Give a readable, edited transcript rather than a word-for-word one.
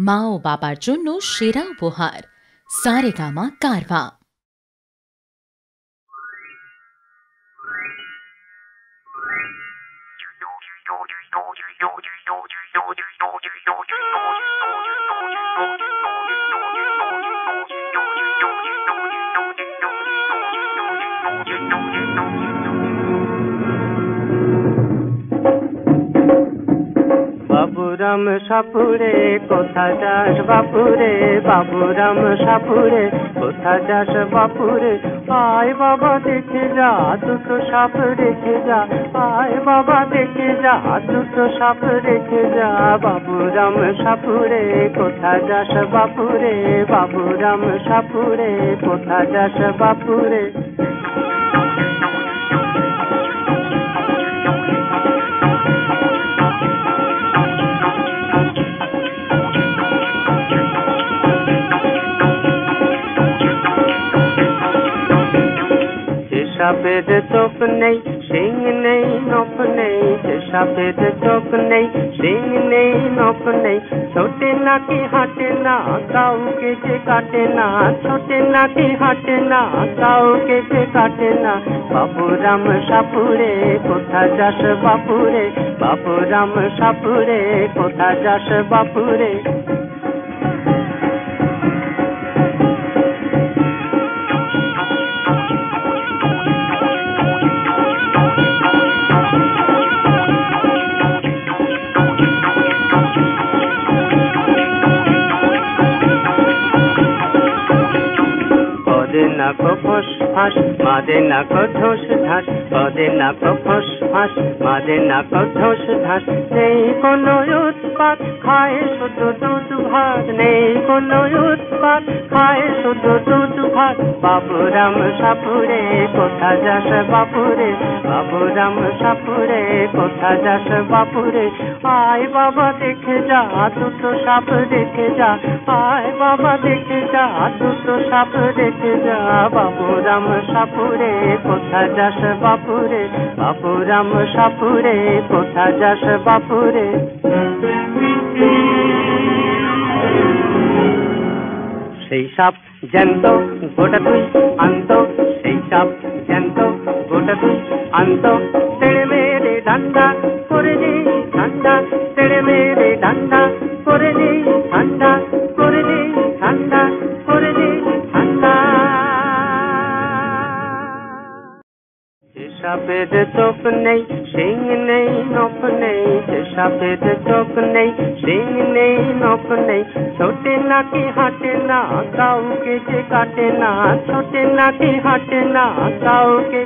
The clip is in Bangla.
মা ও বাবার জন্য সেরা উপহার সারেগামা কারভা। বাবুরাম সাপুরে কোথা যাস বাপুরে, বাবুরাম সাপুরে কোথা যাস বাপুরে, আয় বাবা দেখে যা দুটো সাপ রেখে যা, আয় বাবা দেখে যা দুটো সাপ রেখে যা। বাবুরাম সাপুরে কোথা যাস বাপুরে, বাবুরাম সাপুরে কোথা যাস বাপুরে। সাপের চোখ নেই শিং নেই নখ নেই, সাপের চোখ নেই শিং নেই নখ নেই, ছোটে নাকি হাঁটে না কাউকে যে কাটে না, ছোটে নাকি হাঁটে না কাউকে যে কাটে না। বাবুরাম সাপুরে কোথা যাস বাপুরে, বাবুরাম সাপুরে কোথা যাস বাপুরে। পদে নাকো ফোঁস ফাঁস মাদে নাকো ঢোস ঢাস, পদে নাকো ফোঁস ফাঁস মাদে নাকো ঢোস ঢাস। নেই কোনো উৎপাত খায় শুধু দুধ ভাত, নেই কোনো উৎপাত খায় শুধু দুধ ভাত। বাবুরাম সাপুরে কোথা যাস বাপুরে, বাবুরাম সাপুরে কোথা যাস বাপুরে, আয় বাবা দেখে যা দুটো সাপ দেখে যা, আয় বাবা দেখে যা দুটো সাপ দেখে যা। বাবুরাম সাপুরে কোথা যাস বাপুরে, বাবুরাম সাপুরে কোথা যাস বাপুরে। সেই সাপ জ্যান্ত গোটা তুই আনত, সেই সাপ জ্যান্ত গোটা তুই আনত, তেড়ে মেরে ডান্ডা করে দিই ঠান্ডা, তেড়ে মেরে ডান্ডা করে দিই ঠান্ডা, করে দিই ঠান্ডা, করে দিই ঠান্ডা। সাপের চোখ নেই শিং নেই নখ নেই, সাপের চোখ নেই শিং নেই নখ নেই, ছোটে নাকি হাঁটে না কাউকে যে কাটে না, ছোটে নাকি হাঁটে না কাউকে।